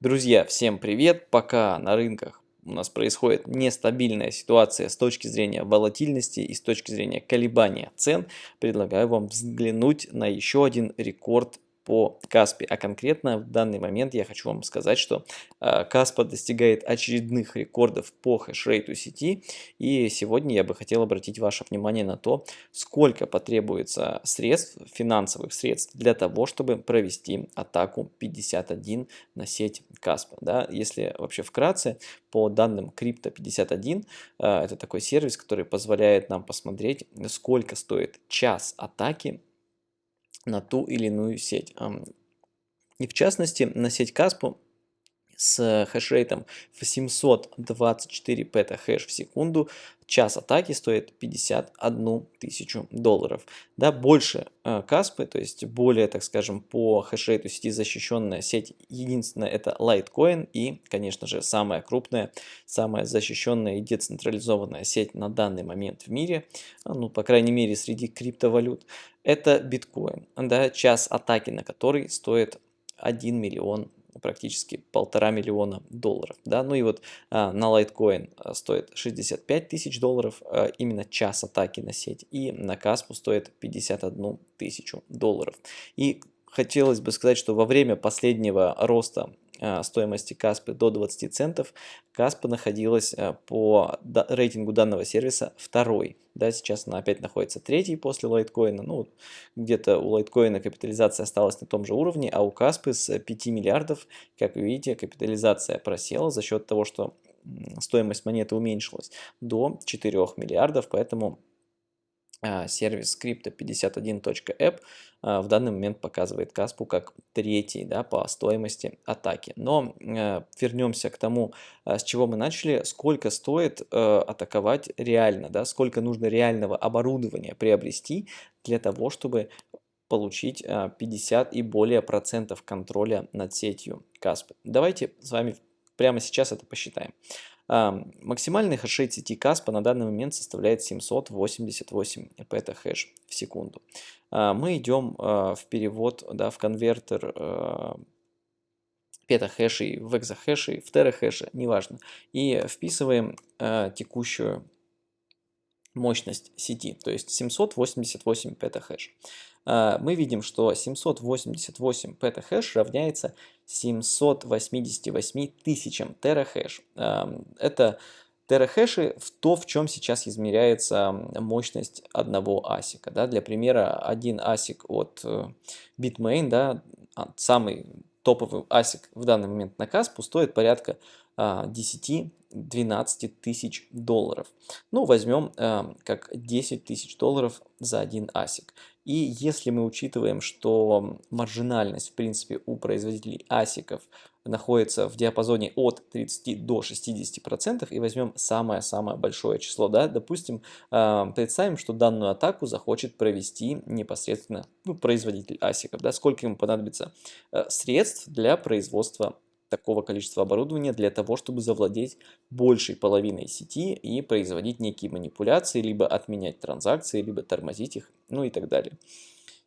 Друзья, всем привет! Пока на рынках у нас происходит нестабильная ситуация с точки зрения волатильности и с точки зрения колебания цен, предлагаю вам взглянуть на еще один рекорд по Каспи. А конкретно в данный момент я хочу вам сказать, что Каспа достигает очередных рекордов по хешрейту сети. И сегодня я бы хотел обратить ваше внимание на то, сколько потребуется средств, финансовых средств для того, чтобы провести атаку 51 на сеть Каспа. Да? Если вообще вкратце, по данным Crypto51, это такой сервис, который позволяет нам посмотреть, сколько стоит час атаки на ту или иную сеть. И в частности, на сеть Каспу с хешрейтом в 724 петахэш в секунду час атаки стоит 51 тысячу долларов. Да, больше Каспы, то есть более, так скажем, по хешрейту сети защищенная сеть, единственное, это Litecoin и, конечно же, самая крупная, самая защищенная и децентрализованная сеть на данный момент в мире, ну, по крайней мере, среди криптовалют, это биткоин, да, час атаки на который стоит 1 миллион, практически 1,5 миллиона долларов. Да? Ну и вот на Litecoin стоит 65 тысяч долларов, именно час атаки на сеть, и на Каспу стоит 51 тысячу долларов. И хотелось бы сказать, что во время последнего роста стоимости Каспы до 20 центов, Каспа находилась по рейтингу данного сервиса второй. Да, сейчас она опять находится третий после лайткоина. Ну, где-то у лайткоина капитализация осталась на том же уровне, а у Каспы с 5 миллиардов, как вы видите, капитализация просела за счет того, что стоимость монеты уменьшилась до 4 миллиардов, поэтому сервис Crypto51.app в данный момент показывает Каспу как третий, да, по стоимости атаки. Но вернемся к тому, с чего мы начали. Сколько стоит атаковать реально, да, сколько нужно реального оборудования приобрести для того, чтобы получить 50 и более процентов контроля над сетью Каспы. Давайте с вами прямо сейчас это посчитаем. Максимальный хешрейт сети Каспа на данный момент составляет 788 петахэш в секунду. Мы идем в перевод, да, в конвертер петахэшей в экзахэши, в терахэши, неважно, и вписываем текущую мощность сети, то есть 788 петахэш. Мы видим, что 788 петахэш равняется 788 тысячам терахэш. Это терахэши в то, в чем сейчас измеряется мощность одного асика. Да? Для примера, один асик от Bitmain, да, самый топовый асик в данный момент на Каспу стоит порядка 10-12 тысяч долларов. Ну, возьмем как 10 тысяч долларов за один асик. И если мы учитываем, что маржинальность, в принципе, у производителей асиков находится в диапазоне от 30 до 60%, и возьмем самое-самое большое число, да, допустим, представим, что данную атаку захочет провести непосредственно производитель асиков, да, сколько ему понадобится средств для производства такого количества оборудования для того, чтобы завладеть большей половиной сети и производить некие манипуляции, либо отменять транзакции, либо тормозить их, ну и так далее.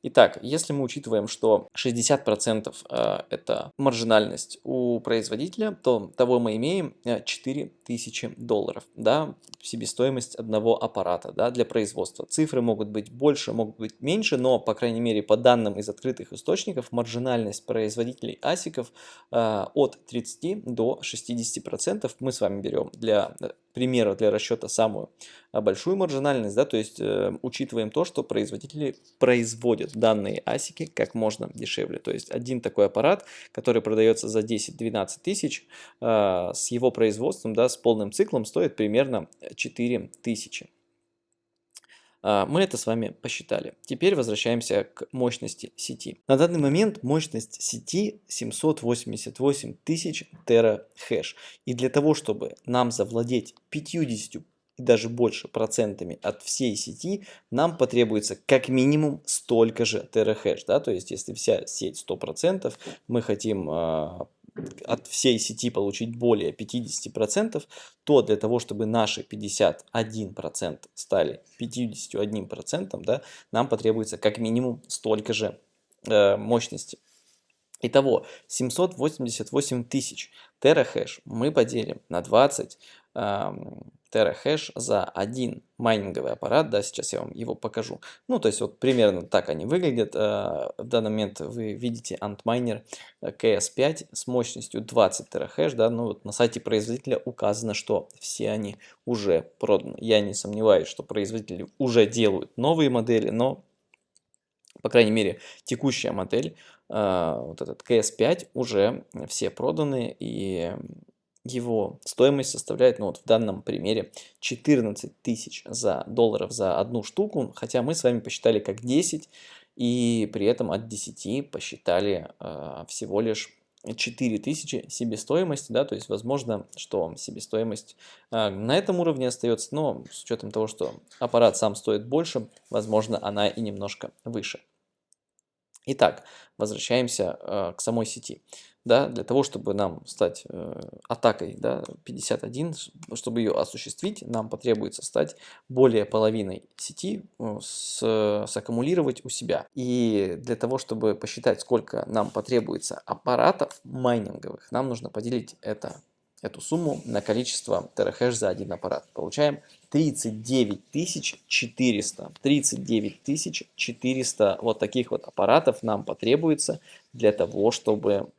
Итак, если мы учитываем, что 60% это маржинальность у производителя, то того мы имеем 4000 долларов, да, себестоимость одного аппарата, да, для производства. Цифры могут быть больше, могут быть меньше, но, по крайней мере, по данным из открытых источников, маржинальность производителей асиков от 30 до 60%. Мы с вами берем для примера, для расчета самую большую маржинальность, да, то есть учитываем то, что производители производят данные асики как можно дешевле. То есть один такой аппарат, который продается за 10-12 тысяч, с его производством, да, с полным циклом стоит примерно 4000. Мы это с вами посчитали. Теперь возвращаемся к мощности сети. На данный момент мощность сети 788 тысяч терахэш. И для того, чтобы нам завладеть 50 и даже больше процентами от всей сети, нам потребуется как минимум столько же терахэш. Да? То есть, если вся сеть 100%, мы хотим от всей сети получить более 50%, то для того, чтобы наши 51% стали 51%, да, нам потребуется как минимум столько же мощности. Итого 788 тысяч терахэш мы поделим на 20 терахэш за один майнинговый аппарат. Да, сейчас я вам его покажу. Ну, то есть вот примерно так они выглядят. В данный момент вы видите Antminer KS5 с мощностью 20 терахэш. Да, ну вот на сайте производителя указано, что все они уже проданы. Я не сомневаюсь, что производители уже делают новые модели, но по крайней мере, текущая модель, вот этот CS5, уже все проданы, и его стоимость составляет, ну вот в данном примере, 14 тысяч долларов за одну штуку, хотя мы с вами посчитали как 10, и при этом от 10 посчитали всего лишь 4000 себестоимости, да, то есть возможно, что себестоимость на этом уровне остается, но с учетом того, что аппарат сам стоит больше, возможно, она и немножко выше. Итак, возвращаемся к самой сети. Да, для того, чтобы нам стать атакой, да, 51, чтобы ее осуществить, нам потребуется стать более половиной сети, саккумулировать у себя. И для того, чтобы посчитать, сколько нам потребуется аппаратов майнинговых, нам нужно поделить эту сумму на количество терахэш за один аппарат. Получаем 39 400. 39 400 вот таких вот аппаратов нам потребуется для того, чтобы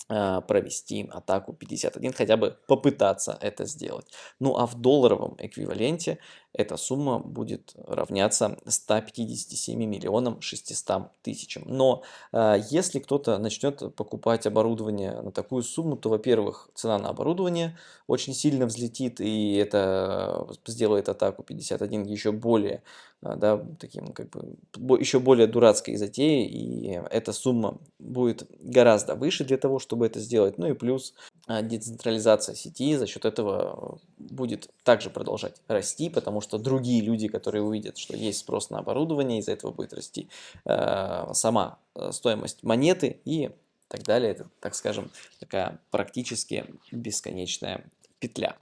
провести атаку 51, хотя бы попытаться это сделать. Ну а в долларовом эквиваленте эта сумма будет равняться 157 миллионам 600 тысячам. Но если кто-то начнет покупать оборудование на такую сумму, то, во-первых, цена на оборудование очень сильно взлетит, и это сделает атаку 51 еще более, да, таким как бы еще более дурацкой затеей, и эта сумма будет гораздо выше для того, чтобы это сделать. Ну и плюс децентрализация сети за счет этого будет также продолжать расти, потому что другие люди, которые увидят, что есть спрос на оборудование, из-за этого будет расти сама стоимость монеты и так далее. Это, так скажем, такая практически бесконечная петля.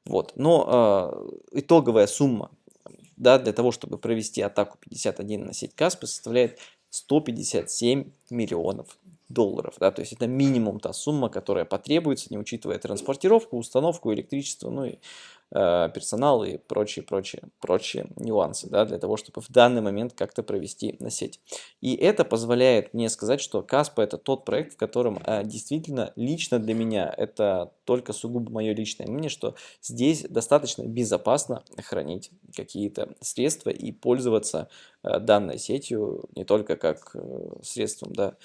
Вот. Но итоговая сумма, да, для того, чтобы провести атаку 51 на сеть Каспи, составляет 157 миллионов долларов. Да, то есть это минимум та сумма, которая потребуется, не учитывая транспортировку, установку, электричество, ну и персонал и прочие нюансы, да, для того, чтобы в данный момент как-то провести на сеть. И это позволяет мне сказать, что Каспа это тот проект, в котором действительно лично для меня, это только сугубо мое личное мнение, что здесь достаточно безопасно хранить какие-то средства и пользоваться данной сетью не только как средством, да,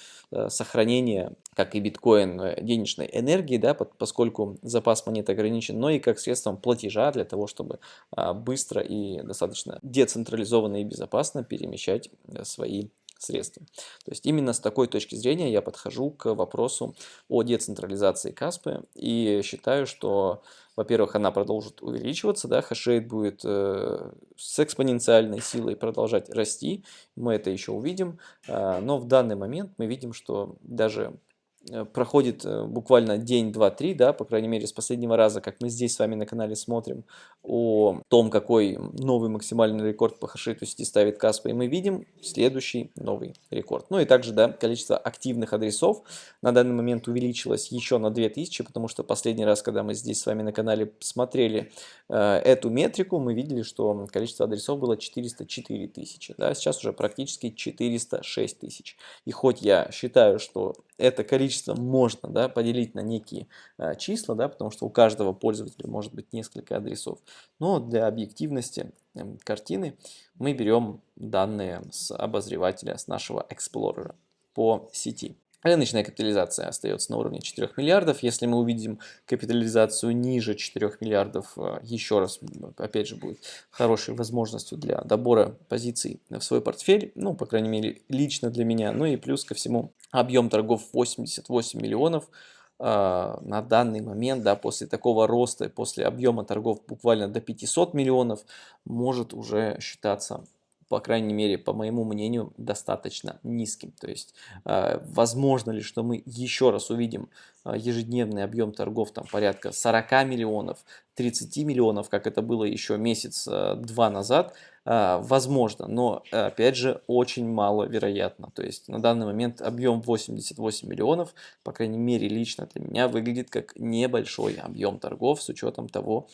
сохранения, как и биткоин, денежной энергии, да, поскольку запас монет ограничен, но и как средством платежа для того, чтобы быстро и достаточно децентрализованно и безопасно перемещать свои средства. То есть именно с такой точки зрения я подхожу к вопросу о децентрализации Каспы и считаю, что, во-первых, она продолжит увеличиваться, да, хешрейт будет с экспоненциальной силой продолжать расти, мы это еще увидим, но в данный момент мы видим, что даже проходит буквально день, два, три, да, по крайней мере, с последнего раза, как мы здесь с вами на канале смотрим о том, какой новый максимальный рекорд по хешрейту сети ставит Каспа, и мы видим следующий новый рекорд. Ну и также, да, количество активных адресов на данный момент увеличилось еще на 2000, потому что последний раз, когда мы здесь с вами на канале смотрели эту метрику, мы видели, что количество адресов было 404 тысячи, да, сейчас уже практически 406 тысяч. И хоть я считаю, что это количество можно, да, поделить на некие числа, да, потому что у каждого пользователя может быть несколько адресов. Но для объективности картины мы берем данные с обозревателя, с нашего Explorer по сети. Рыночная капитализация остается на уровне 4 миллиардов. Если мы увидим капитализацию ниже 4 миллиардов, еще раз, опять же, будет хорошей возможностью для добора позиций в свой портфель. Ну, по крайней мере, лично для меня. Ну и плюс ко всему, объем торгов 88 миллионов. На данный момент, да, после такого роста, после объема торгов буквально до 500 миллионов, может уже считаться по крайней мере, по моему мнению, достаточно низким. То есть, возможно ли, что мы еще раз увидим ежедневный объем торгов там порядка 40 миллионов, 30 миллионов, как это было еще месяц-два назад, возможно, но опять же очень маловероятно. То есть на данный момент объем 88 миллионов, по крайней мере лично для меня, выглядит как небольшой объем торгов с учетом того,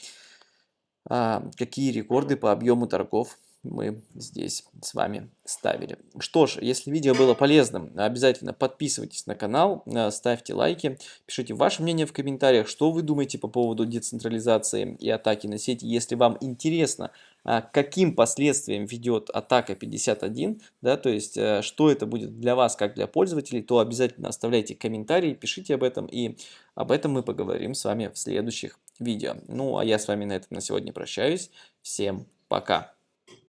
какие рекорды по объему торгов мы здесь с вами ставили. Что ж, если видео было полезным, обязательно подписывайтесь на канал, ставьте лайки, пишите ваше мнение в комментариях, что вы думаете по поводу децентрализации и атаки на сети. Если вам интересно, каким последствиям ведет атака 51, да, то есть что это будет для вас, как для пользователей, то обязательно оставляйте комментарии, пишите об этом, и об этом мы поговорим с вами в следующих видео. Ну, а я с вами на этом на сегодня прощаюсь. Всем пока!